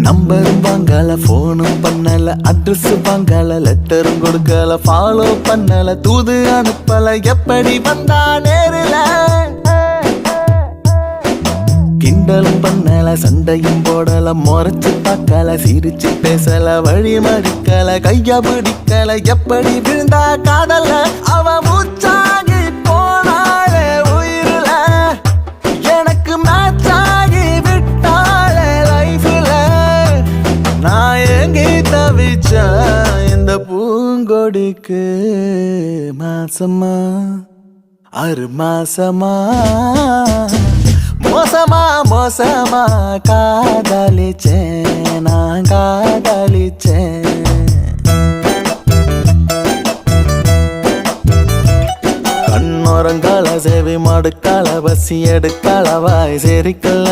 நம்பரும் வாங்கல, போனும் பண்ணல, அட்ரஸ் வாங்கல, லெட்டரும் கொடுக்கல, ஃபாலோ பண்ணல, தூது அனுப்பல, எப்படி வந்தா நேரில கிண்டலும் பண்ணல, சண்டையும் போடல, முறைச்சு பார்க்கல, சிரிச்சு பேசல, வழி மறிக்கல, கைய பிடிக்கல, எப்படி விழுந்தா காதல அவ மூச்சாகி போனாளே உயிரில, எனக்கு மேட்சாகி விட்டாளே லைஃப்ல. நான் ஏங்கி தவிச்ச இந்த பூங்கொடிக்கு மாசமா 6 மாசமா மோசமா மோசமா காதலிச்சேன், நான் காதலிச்சேன். கண்ணோரங்கால, சேவை மாடுக்கால, பசி எடுக்கால, வாய் சேரிக்கல,